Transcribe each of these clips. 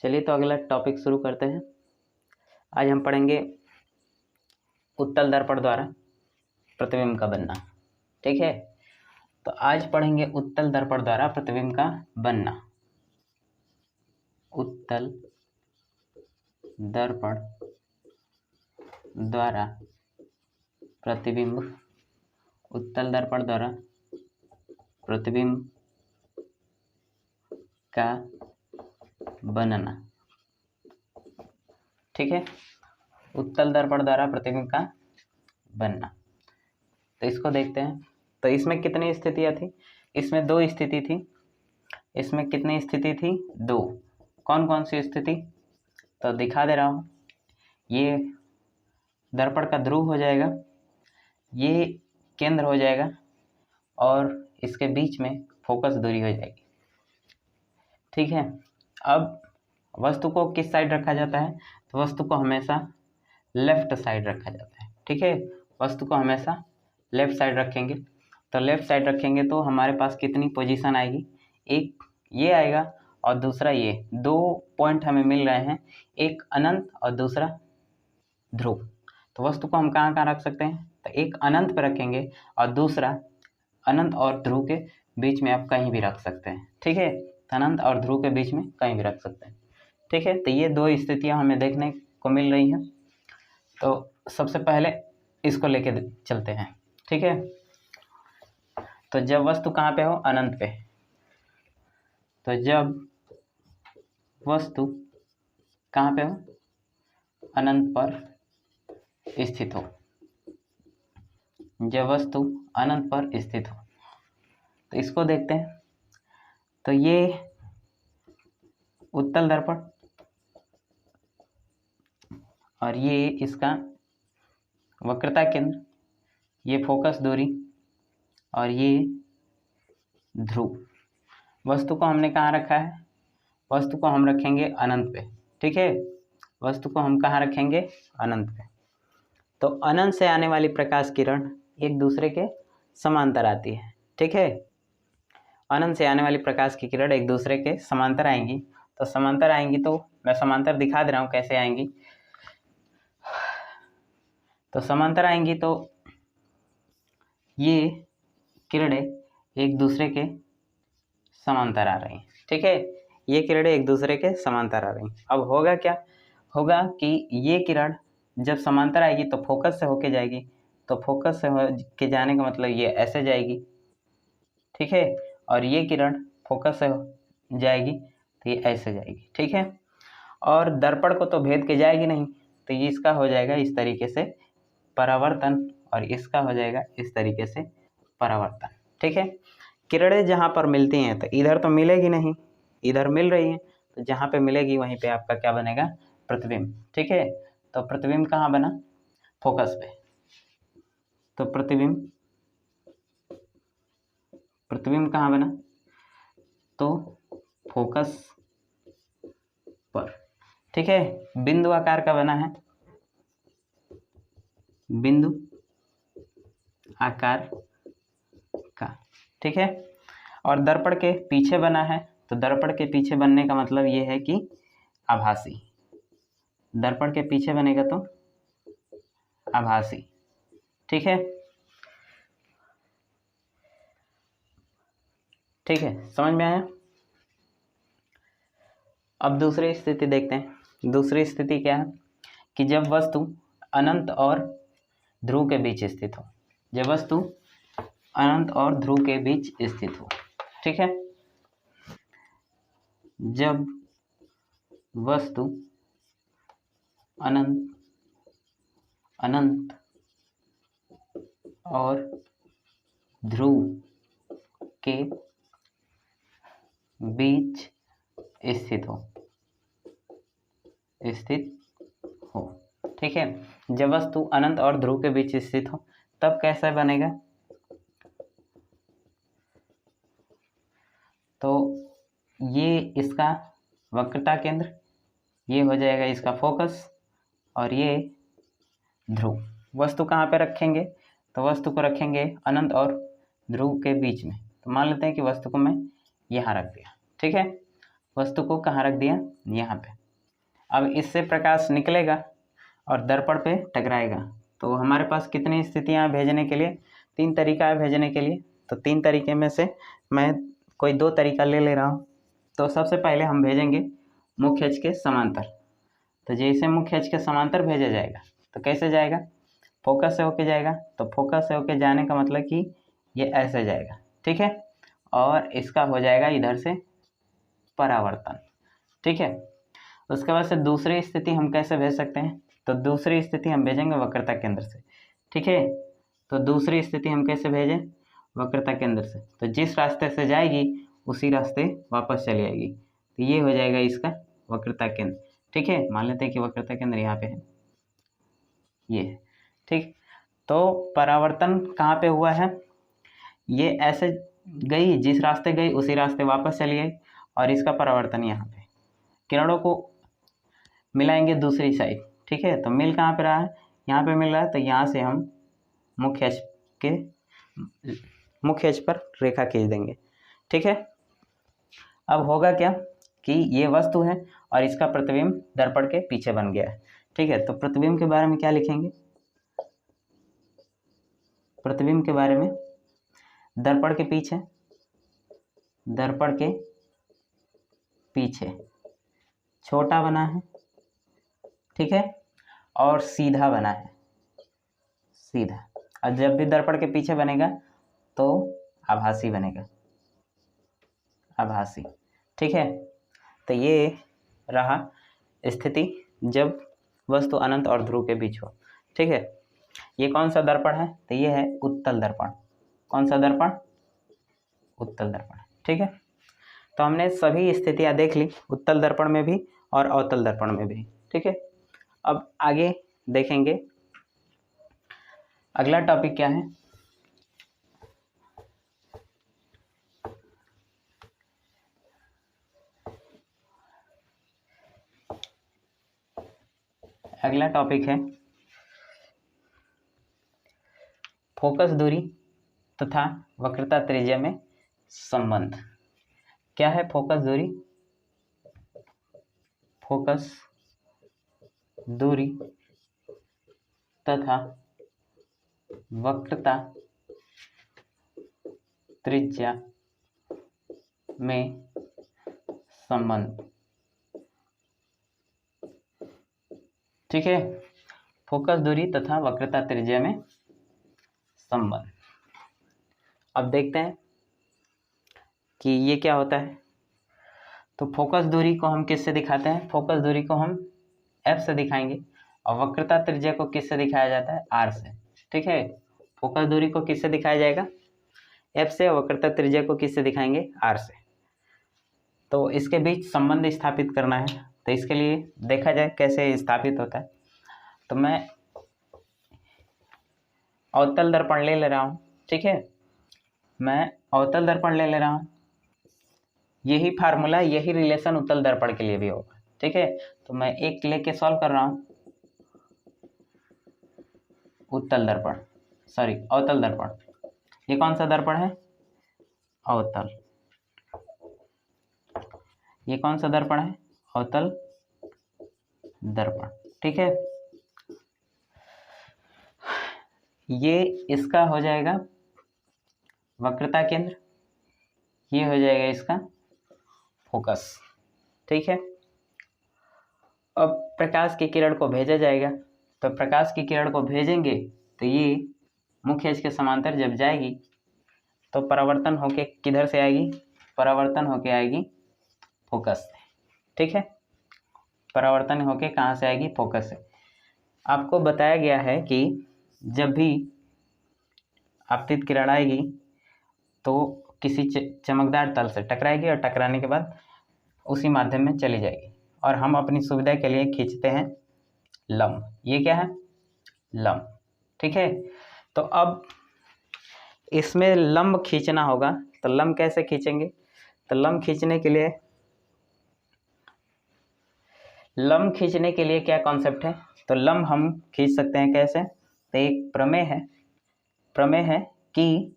चलिए तो अगला टॉपिक शुरू करते हैं। आज हम पढ़ेंगे उत्तल दर्पण द्वारा प्रतिबिंब का बनना। ठीक है, तो आज पढ़ेंगे उत्तल दर्पण द्वारा प्रतिबिंब का बनना। उत्तल दर्पण द्वारा प्रतिबिंब, उत्तल दर्पण द्वारा प्रतिबिंब का बनना। ठीक है, उत्तल दर्पण द्वारा प्रतिबिंब का बनना। तो इसको देखते हैं। तो इसमें कितनी स्थितियां थी? इसमें दो स्थिति थी। इसमें कितनी स्थिति थी? दो। कौन कौन सी स्थिति? तो दिखा दे रहा हूं। ये दर्पण का ध्रुव हो जाएगा, ये केंद्र हो जाएगा और इसके बीच में फोकस दूरी हो जाएगी। ठीक है, अब वस्तु को किस साइड रखा जाता है? तो वस्तु को हमेशा लेफ्ट साइड रखा जाता है। ठीक है, वस्तु को हमेशा लेफ्ट साइड रखेंगे। तो लेफ्ट साइड रखेंगे तो हमारे पास कितनी पोजीशन आएगी? एक ये आएगा और दूसरा ये। दो पॉइंट हमें मिल रहे हैं, एक अनंत और दूसरा ध्रुव। तो वस्तु को हम कहाँ कहाँ रख सकते हैं? तो एक अनंत पर रखेंगे और दूसरा अनंत और ध्रुव के बीच में आप कहीं भी रख सकते हैं। ठीक है, अनंत और ध्रुव के बीच में कहीं भी रख सकते हैं। ठीक है, तो ये दो स्थितियां हमें देखने को मिल रही हैं। तो सबसे पहले इसको लेके चलते हैं। ठीक है, तो जब वस्तु कहाँ पे हो? अनंत पे। तो जब वस्तु कहाँ पे हो? अनंत पर स्थित हो। जब वस्तु अनंत पर स्थित हो तो इसको देखते हैं। तो ये उत्तल दर्पण और ये इसका वक्रता केंद्र, ये फोकस दूरी और ये ध्रुव। वस्तु को हमने कहाँ रखा है? वस्तु को हम रखेंगे अनंत पे। ठीक है, वस्तु को हम कहाँ रखेंगे? अनंत पे। तो अनंत से आने वाली प्रकाश किरण एक दूसरे के समांतर आती है। ठीक है, अनंत से आने वाली प्रकाश की किरण एक दूसरे के समांतर आएंगी। तो समांतर आएंगी तो मैं समांतर दिखा दे रहा हूँ कैसे आएंगी। तो समांतर आएंगी तो ये किरणें एक दूसरे के समांतर आ रही हैं। ठीक है, ये किरणें एक दूसरे के समांतर आ रही हैं। अब होगा क्या? होगा कि ये किरण जब समांतर आएगी तो फोकस से होके जाएगी। तो फोकस से हो के जाने का मतलब ये ऐसे जाएगी। ठीक है, और ये किरण फोकस से जाएगी तो ये ऐसे जाएगी। ठीक है, और दर्पण को तो भेद के जाएगी नहीं, तो ये इसका हो जाएगा इस तरीके से परावर्तन और इसका हो जाएगा इस तरीके से परावर्तन। ठीक है, किरणें जहाँ पर मिलती हैं तो इधर तो मिलेगी नहीं, इधर मिल रही है, तो जहाँ पे मिलेगी वहीं पे आपका क्या बनेगा? प्रतिबिंब। ठीक है, तो प्रतिबिंब कहाँ बना? फोकस पे। तो प्रतिबिंब कहाँ बना? तो फोकस पर। ठीक है, बिंदु आकार का बना है, बिंदु आकार का। ठीक है, और दर्पण के पीछे बना है। तो दर्पण के पीछे बनने का मतलब ये है कि आभासी। दर्पण के पीछे बनेगा तो आभासी। ठीक है, ठीक है, समझ में आया? अब दूसरी स्थिति देखते हैं। दूसरी स्थिति क्या है? कि जब वस्तु अनंत और ध्रुव के बीच स्थित हो। जब वस्तु अनंत और ध्रुव के बीच स्थित हो। ठीक है, जब वस्तु अनंत और ध्रुव के बीच स्थित हो। ठीक है, जब वस्तु अनंत और ध्रुव के बीच स्थित हो तब कैसा बनेगा? तो ये इसका वक्रता केंद्र, ये हो जाएगा इसका फोकस और ये ध्रुव। वस्तु कहाँ पे रखेंगे? तो वस्तु को रखेंगे अनंत और ध्रुव के बीच में। तो मान लेते हैं कि वस्तु को मैं यहाँ रख दिया। ठीक है, वस्तु को कहाँ रख दिया, यहाँ पे। अब इससे प्रकाश निकलेगा और दर्पण पे टकराएगा, तो हमारे पास कितनी स्थितियाँ भेजने के लिए, 3 तरीका है भेजने के लिए। तो 3 तरीके में से मैं कोई 2 तरीका ले रहा हूँ। तो सबसे पहले हम भेजेंगे मुख्य अक्ष के समांतर। तो जैसे मुख्य अक्ष के समांतर भेजा जाएगा तो कैसे जाएगा, फोकस से होके जाएगा। तो फोकस से होके जाने का मतलब कि ये ऐसे जाएगा, ठीक है, और इसका हो जाएगा इधर से परावर्तन, ठीक है। उसके बाद से दूसरी स्थिति हम कैसे भेज सकते हैं, तो दूसरी स्थिति हम भेजेंगे वक्रता केंद्र से, ठीक है। तो दूसरी स्थिति हम कैसे भेजें, वक्रता केंद्र से। तो जिस रास्ते से जाएगी उसी रास्ते वापस चली आएगी, तो ये हो जाएगा इसका वक्रता केंद्र, ठीक है। मान लेते हैं कि वक्रता केंद्र यहाँ पे है, ये है, ठीक। तो परावर्तन कहाँ पे हुआ है, ये ऐसे गई, जिस रास्ते गई उसी रास्ते वापस चली आई, और इसका परावर्तन यहाँ पे, किरणों को मिलाएंगे दूसरी साइड, ठीक है। तो मिल कहाँ पे रहा है, यहाँ पे मिल रहा है, तो यहाँ से हम मुख्य अक्ष पर रेखा खींच देंगे, ठीक है। अब होगा क्या कि ये वस्तु है और इसका प्रतिबिंब दर्पण के पीछे बन गया है, ठीक है। तो प्रतिबिंब के बारे में क्या लिखेंगे, प्रतिबिंब के बारे में, दर्पण के पीछे, दर्पण के पीछे छोटा बना है, ठीक है, और सीधा बना है, सीधा। और जब भी दर्पण के पीछे बनेगा तो आभासी बनेगा, आभासी, ठीक है। तो ये रहा स्थिति जब वस्तु अनंत और ध्रुव के बीच हो, ठीक है। ये कौन सा दर्पण है, तो ये है उत्तल दर्पण। कौन सा दर्पण, उत्तल दर्पण, ठीक है। तो हमने सभी स्थितियां देख ली, उत्तल दर्पण में भी और अवतल दर्पण में भी, ठीक है। अब आगे देखेंगे अगला टॉपिक क्या है, अगला टॉपिक है फोकस दूरी तथा वक्रता त्रिज्या में संबंध। क्या है फोकस दूरी, फोकस दूरी तथा वक्रता त्रिज्या में संबंध, ठीक है। फोकस दूरी तथा वक्रता त्रिज्या में संबंध। अब देखते हैं कि ये क्या होता है। तो फोकस दूरी को हम किससे दिखाते हैं, फोकस दूरी को हम F से दिखाएंगे, और वक्रता त्रिज्या को किससे दिखाया जाता है, R से, ठीक है। फोकस दूरी को किससे दिखाया जाएगा, F से, और वक्रता त्रिज्या को किससे दिखाएंगे, R से। तो इसके बीच संबंध स्थापित करना है, तो इसके लिए देखा जाए कैसे स्थापित होता है। तो मैं अवतल दर्पण ले रहा हूँ, ठीक है, मैं अवतल दर्पण ले रहा हूँ। यही फार्मूला, यही रिलेशन उत्तल दर्पण के लिए भी होगा, ठीक है। तो मैं एक लेके सॉल्व कर रहा हूँ, उत्तल दर्पण, सॉरी अवतल दर्पण। ये कौन सा दर्पण है, अवतल। ये कौन सा दर्पण है, अवतल दर्पण, ठीक है। ये इसका हो जाएगा वक्रता केंद्र, ये हो जाएगा इसका फोकस, ठीक है। अब प्रकाश की किरण को भेजा जाएगा, तो प्रकाश की किरण को भेजेंगे तो ये मुख्य अक्ष के समांतर जब जाएगी तो परावर्तन होके किधर से आएगी, परावर्तन होके आएगी फोकस से, ठीक है। परावर्तन होके कहाँ से आएगी, फोकस से। आपको बताया गया है कि जब भी आपतित किरण आएगी तो किसी चमकदार तल से टकराएगी, और टकराने के बाद उसी माध्यम में चली जाएगी, और हम अपनी सुविधा के लिए खींचते हैं लंब। ये क्या है, लंब, ठीक है। तो अब इसमें लंब खींचना होगा, तो लंब कैसे खींचेंगे, तो लंब खींचने के लिए क्या कॉन्सेप्ट है, तो लंब हम खींच सकते हैं कैसे, तो एक प्रमेय है कि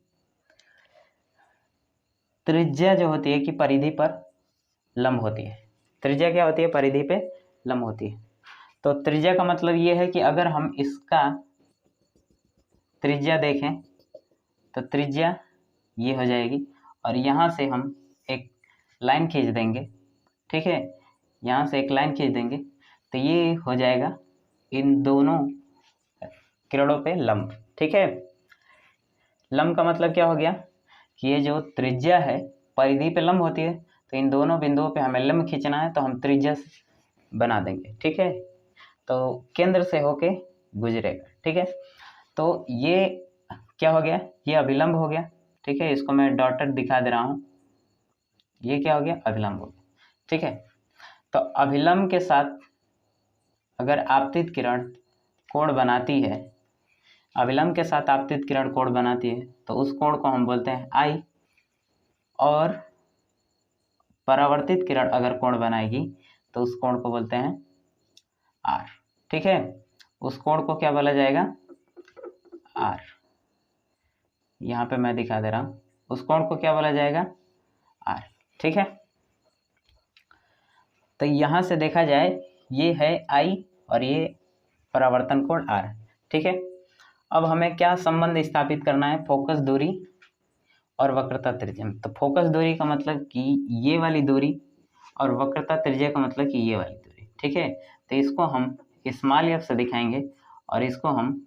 त्रिज्या जो होती है कि परिधि पर लंब होती है। त्रिज्या क्या होती है? परिधि पे लंब होती है। तो त्रिज्या का मतलब ये है कि अगर हम इसका त्रिज्या देखें तो त्रिज्या ये हो जाएगी, और यहाँ से हम एक लाइन खींच देंगे, ठीक है, यहाँ से एक लाइन खींच देंगे तो ये हो जाएगा इन दोनों किरणों पे लंब, ठीक है। लंब का मतलब क्या हो गया कि ये जो त्रिज्या है परिधि पे लंब होती है, तो इन दोनों बिंदुओं पे हमें लंब खींचना है तो हम त्रिज्या बना देंगे, ठीक है। तो केंद्र से होके गुजरेगा, ठीक है। तो ये क्या हो गया? ये अभिलंब हो गया, ठीक है। इसको मैं डॉटेड दिखा दे रहा हूँ, ये क्या हो गया? अभिलंब हो गया, ठीक है। तो अभिलंब के साथ अगर आपतित किरण कोण बनाती है, अभिलंब के साथ आपतित किरण कोण बनाती है तो उस कोण को हम बोलते हैं आई, और परावर्तित किरण अगर कोण बनाएगी तो उस कोण को बोलते हैं आर, ठीक है। उस कोण को क्या बोला जाएगा? आर। यहाँ पे मैं दिखा दे रहा हूँ, उस कोण को क्या बोला जाएगा? आर, ठीक है। तो यहाँ से देखा जाए ये है आई और ये परावर्तन कोण आर, ठीक है। अब हमें क्या संबंध स्थापित करना है? फोकस दूरी और वक्रता त्रिज्या। तो फोकस दूरी का मतलब कि ये वाली दूरी, और वक्रता त्रिज्या का मतलब कि ये वाली दूरी, ठीक है। तो इसको हम स्मॉल एफ से दिखाएंगे और इसको हम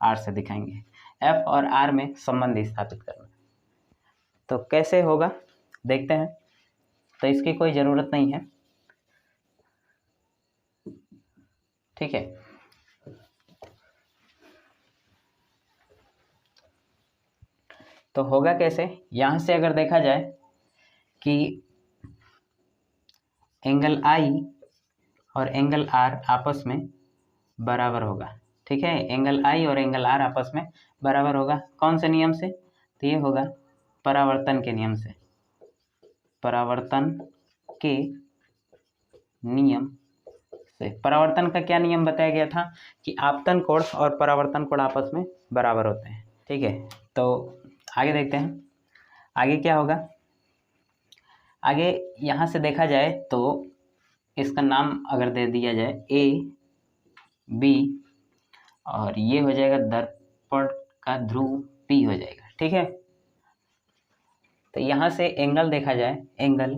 आर से दिखाएंगे। एफ और आर में संबंध स्थापित करना। तो कैसे होगा देखते हैं। तो इसकी कोई ज़रूरत नहीं है, ठीक है। तो होगा कैसे? यहाँ से अगर देखा जाए कि एंगल आई और एंगल आर आपस में बराबर होगा, ठीक है। एंगल आई और एंगल आर आपस में बराबर होगा, कौन से नियम से? तो ये होगा परावर्तन के नियम से। परावर्तन के नियम से। परावर्तन का क्या नियम बताया गया था? कि आपतन कोण और परावर्तन कोण आपस में बराबर होते हैं, ठीक है। तो आगे देखते हैं, आगे क्या होगा। आगे यहाँ से देखा जाए तो इसका नाम अगर दे दिया जाए ए बी, और ये हो जाएगा दर्पण का ध्रुव पी हो जाएगा, ठीक है। तो यहाँ से एंगल देखा जाए, angle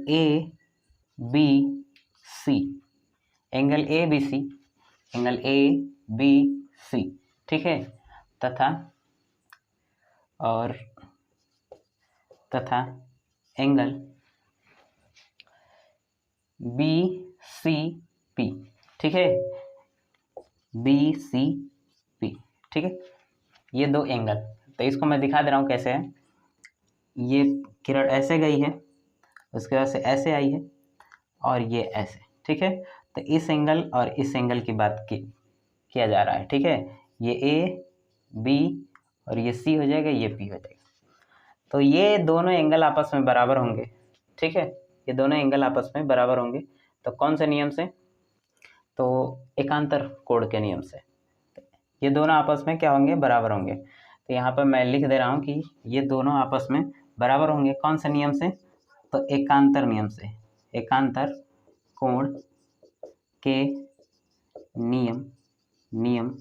A B C, angle A B C, angle A B C, ठीक है। तथा एंगल बी सी पी, ठीक है, बी सी पी, ठीक है। ये दो एंगल, तो इसको मैं दिखा दे रहा हूँ कैसे है। ये किरण ऐसे गई है, उसके बाद से ऐसे आई है, और ये ऐसे, ठीक है। तो इस एंगल और इस एंगल की बात किया जा रहा है, ठीक है। ये ए बी और ये सी हो जाएगा, ये पी हो जाएगा। तो ये दोनों एंगल आपस में बराबर होंगे, ठीक है। ये दोनों एंगल आपस में बराबर होंगे तो कौन से नियम से? तो एकांतर कोण के नियम से। ये दोनों आपस में क्या होंगे? बराबर होंगे। तो यहाँ पर मैं लिख दे रहा हूँ कि ये दोनों आपस में बराबर होंगे, कौन से नियम से? तो एकांतर नियम से, एकांतर कोण के नियम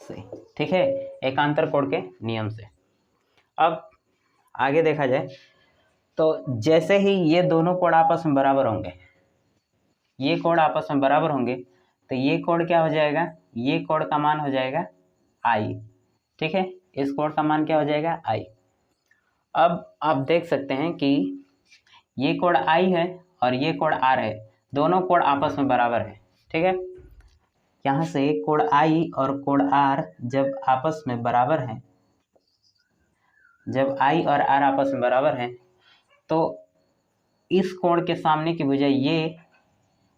से, ठीक है, एकांतर कोण के नियम से। अब आगे देखा जाए तो जैसे ही ये दोनों कोण आपस में बराबर होंगे, ये कोण आपस में बराबर होंगे, तो ये कोण क्या हो जाएगा? ये कोण का मान हो जाएगा आई, ठीक है। इस कोण का मान क्या हो जाएगा? आई। अब आप देख सकते हैं कि ये कोण आई है और ये कोण आर है, दोनों कोण आपस में बराबर है, ठीक है। यहाँ से कोण आई और कोण आर जब आपस में बराबर हैं, जब आई और आर आपस में बराबर हैं, तो इस कोण के सामने की भुजा ये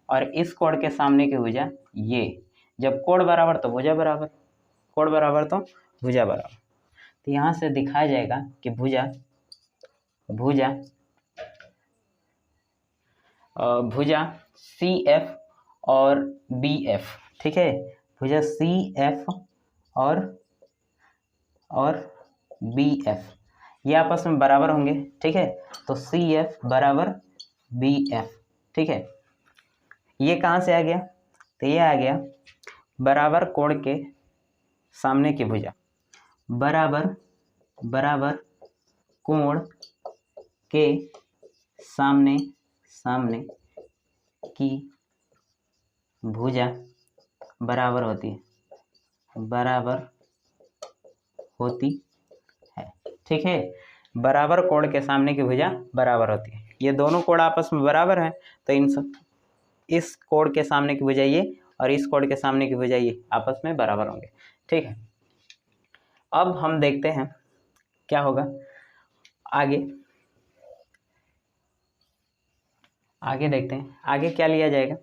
और इस कोण के सामने की भुजा ये, जब कोण बराबर तो भुजा बराबर, कोण बराबर तो भुजा बराबर। तो यहाँ से दिखाया जाएगा कि भुजा सी एफ और बी एफ, ठीक है। भुजा सी एफ और बी एफ, ये आपस में बराबर होंगे, ठीक है। तो CF बराबर BF, ठीक है। ये कहाँ से आ गया, तो ये आ गया बराबर कोण के सामने की भुजा, बराबर कोण के सामने की भुजा बराबर होती है, ठीक है। बराबर कोण के सामने की भुजा बराबर होती है। ये दोनों कोण आपस में बराबर हैं, तो इस कोण के सामने की भुजा ये और इस कोण के सामने की भुजा ये आपस में बराबर होंगे, ठीक है। अब हम देखते हैं क्या होगा आगे देखते हैं आगे क्या लिया जाएगा।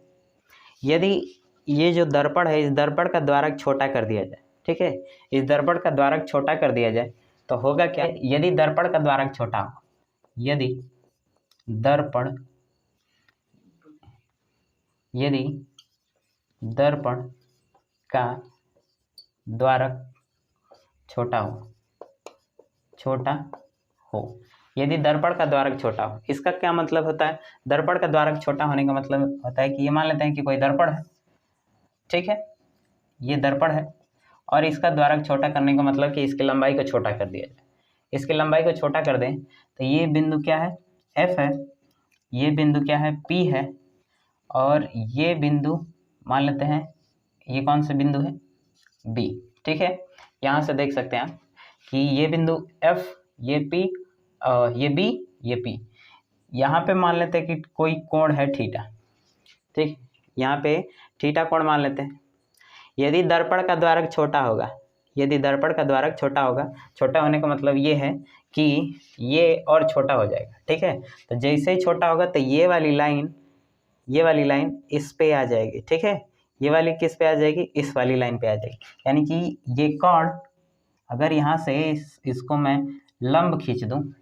यदि ये जो दर्पण है, इस दर्पण का द्वारक छोटा कर दिया जाए, ठीक है, इस दर्पण का द्वारक छोटा कर दिया जाए तो होगा क्या, यदि दर्पण का द्वारक छोटा हो, यदि दर्पण का द्वारक छोटा हो, यदि दर्पण का द्वारक छोटा हो, इसका क्या मतलब होता है, दर्पण का द्वारक छोटा होने का मतलब होता है कि ये मान लेते हैं कि कोई दर्पण है, ठीक है, ये दर्पण है और इसका द्वारक छोटा करने का मतलब कि इसकी लंबाई को छोटा कर दिया जाए। इसकी लंबाई को छोटा कर दें तो ये बिंदु क्या है, F है, ये बिंदु क्या है, P है, और ये बिंदु मान लेते हैं ये कौन सा बिंदु है, B, ठीक है। यहाँ से देख सकते हैं आप कि ये बिंदु F, ये P, ये B, ये P, यहाँ पे मान लेते हैं कि कोई कोण है थीटा, ठीक, यहाँ पे थीटा कोण मान लेते हैं। यदि दर्पण का द्वारक छोटा होगा, छोटा होने का मतलब ये है कि ये और छोटा हो जाएगा, ठीक है। तो जैसे ही छोटा होगा तो ये वाली लाइन इस पे आ जाएगी, ठीक है। ये वाली किस पे आ जाएगी, इस वाली लाइन पे आ जाएगी। यानी कि ये कोण अगर यहाँ से इसको मैं लंब खींच दूँ,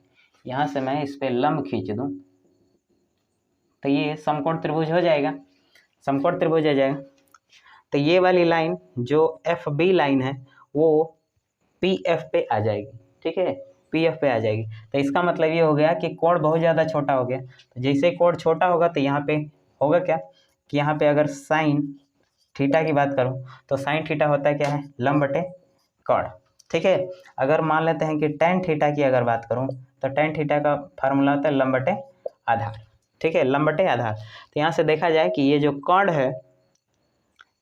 यहाँ से मैं इस पे लंब खींच दूँ तो ये समकोण त्रिभुज हो जाएगा, तो ये वाली लाइन जो FB लाइन है वो PF पे आ जाएगी, ठीक है, PF पे आ जाएगी। तो इसका मतलब ये हो गया कि कोण बहुत ज़्यादा छोटा हो गया। तो जैसे कोण छोटा होगा तो यहाँ पे होगा क्या कि यहाँ पे अगर साइन थीटा की बात करूँ तो साइन थीटा होता है क्या है, लंब बटे कोण, ठीक है। अगर मान लेते हैं कि टेन थीटा की अगर बात करूँ तो टेन थीटा का फार्मूला होता है लंब बटे आधार, ठीक है, लंब बटे आधार। तो यहाँ से देखा जाए कि ये जो कोण है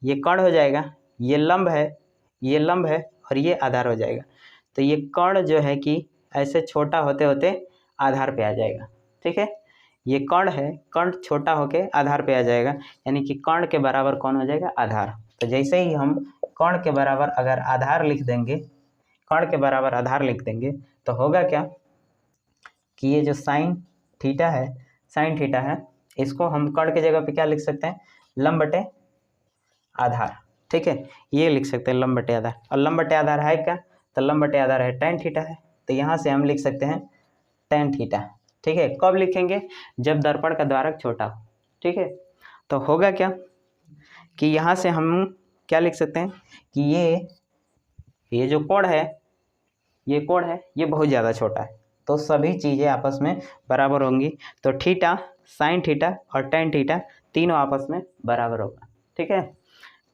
ये कोण हो जाएगा, ये लंब है और ये आधार हो जाएगा। तो ये कोण जो है कि ऐसे छोटा होते होते आधार पे आ जाएगा, ठीक है। ये कोण है, कोण छोटा होके आधार पे आ जाएगा, यानी कि कोण के बराबर कौन हो जाएगा, आधार। तो जैसे ही हम कोण के बराबर अगर आधार लिख देंगे, तो होगा क्या कि ये जो साइन थीटा है इसको हम कोण की जगह पे क्या लिख सकते हैं, लंब बटे आधार, ठीक है, ये लिख सकते हैं लंब बटे आधार। और लंब बटे आधार है क्या, तो लंब बटे आधार है टेन थीटा है, तो यहाँ से हम लिख सकते हैं टेन थीटा, ठीक है। कब लिखेंगे, जब दर्पण का द्वारक छोटा हो, ठीक है। तो होगा क्या कि यहाँ से हम क्या लिख सकते हैं कि ये जो कोण है ये बहुत ज़्यादा छोटा है, तो सभी चीज़ें आपस में बराबर होंगी। तो थीटा, साइन थीटा और टेन थीटा तीनों आपस में बराबर होगा, ठीक है।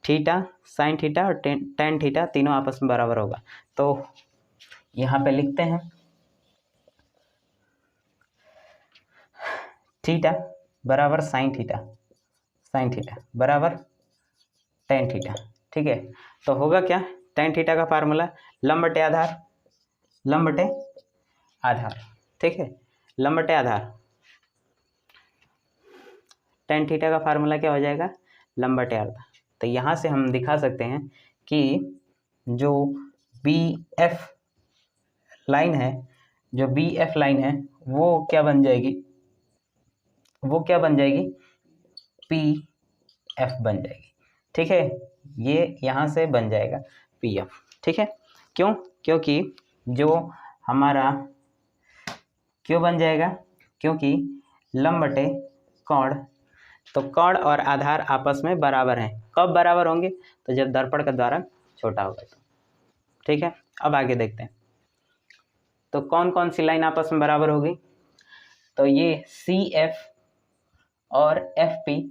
थीटा, साइन थीटा और टेन थीटा तीनों आपस में बराबर होगा। तो यहाँ पे लिखते हैं थीटा बराबर साइन थीटा बराबर टेन थीटा, ठीक है। तो होगा क्या, टेन थीटा का फार्मूला लंब बटे आधार, ठीक है, लंब बटे आधार। टेन थीटा का फार्मूला क्या हो जाएगा, लंब बटे आधार। तो यहाँ से हम दिखा सकते हैं कि जो BF लाइन है वो क्या बन जाएगी, PF बन जाएगी, ठीक है। ये यहाँ से बन जाएगा PF, ठीक है। क्योंकि जो हमारा क्यों बन जाएगा, क्योंकि लंब बटे कोण, तो कोण और आधार आपस में बराबर हैं। कब बराबर होंगे, तो जब दर्पण का द्वारक छोटा होगा तो, ठीक है। अब आगे देखते हैं, तो कौन कौन सी लाइन आपस में बराबर होगी? तो ये CF और FP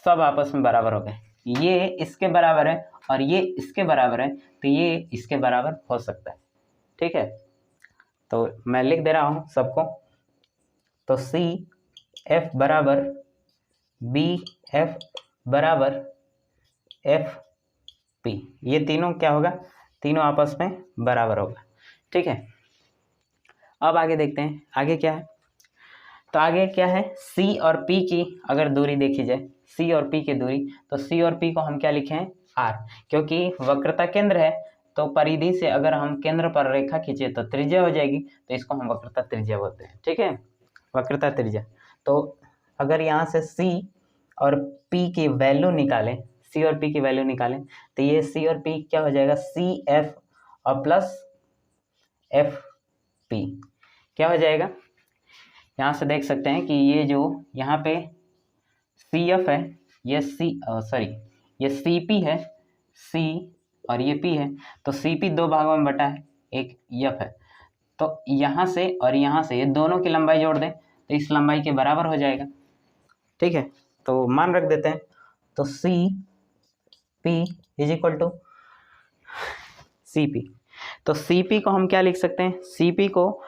सब आपस में बराबर हो गए। ये इसके बराबर है और ये इसके बराबर है, तो ये इसके बराबर हो सकता है। ठीक है, तो मैं लिख दे रहा हूँ सबको। तो CF बराबर BF बराबर FP, ये तीनों क्या होगा? तीनों आपस में बराबर होगा। ठीक है, अब आगे देखते हैं आगे क्या है। तो आगे क्या है, C और P की अगर दूरी देखी जाए, C और P की दूरी, तो C और P को हम क्या लिखे हैं? R, क्योंकि वक्रता केंद्र है तो परिधि से अगर हम केंद्र पर रेखा खींचे तो त्रिज्या हो जाएगी, तो इसको हम वक्रता त्रिज्या बोलते हैं। ठीक है, वक्रता त्रिज्या। तो अगर यहाँ से C और P की वैल्यू निकालें, C और P की वैल्यू निकालें, तो ये C और P क्या हो जाएगा? CF और प्लस FP क्या हो जाएगा? यहाँ से देख सकते हैं कि ये जो यहाँ पे CF है, ये ये CP है, C और ये P है, तो CP दो भागों में बटा है, एक F है। तो यहाँ से और यहाँ से ये दोनों की लंबाई जोड़ दें तो इस लंबाई के बराबर हो जाएगा। ठीक है, तो मान रख देते हैं। तो CP is equal to CP, तो CP को हम क्या लिख सकते हैं? CP को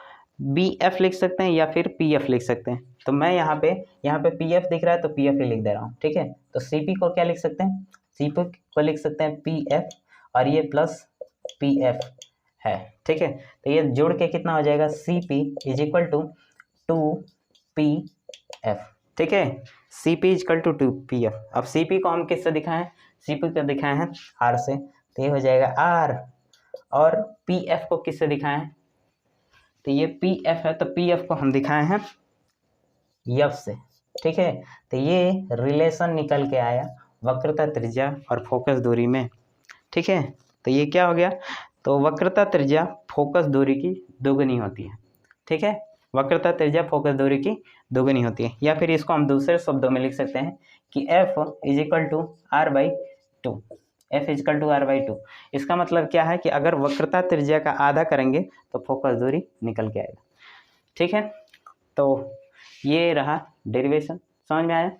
BF लिख सकते हैं या फिर PF लिख सकते हैं। तो मैं यहाँ पे PF दिख रहा है तो PF ही लिख दे रहा हूँ। ठीक है, तो CP को क्या लिख सकते हैं? CP को लिख सकते हैं PF और ये प्लस PF है। ठीक है, तो ये जोड़ के कितना हो जाएगा? CP is equal to 2PF। ठीक है, CP is equal to 2PF। अब CP को हम किससे दिखाएं? CP को दिखाए हैं R से, तो ये हो जाएगा R। और PF को किससे दिखाएं? तो ये PF है, तो PF को हम दिखाए हैं F से। ठीक है, तो ये रिलेशन निकल के आया वक्रता त्रिज्या और फोकस दूरी में। ठीक है, तो ये क्या हो गया? तो वक्रता त्रिज्या फोकस दूरी की दोगुनी होती है। ठीक है, वक्रता त्रिज्या फोकस दूरी की दोगुनी होती है, या फिर इसको हम दूसरे शब्दों में लिख सकते हैं कि F is equal to R/2। F is equal to R/2। इसका मतलब क्या है कि अगर वक्रता त्रिज्या का आधा करेंगे तो फोकस दूरी निकल के आएगा। ठीक है, तो ये रहा डेरिवेशन, समझ में आया?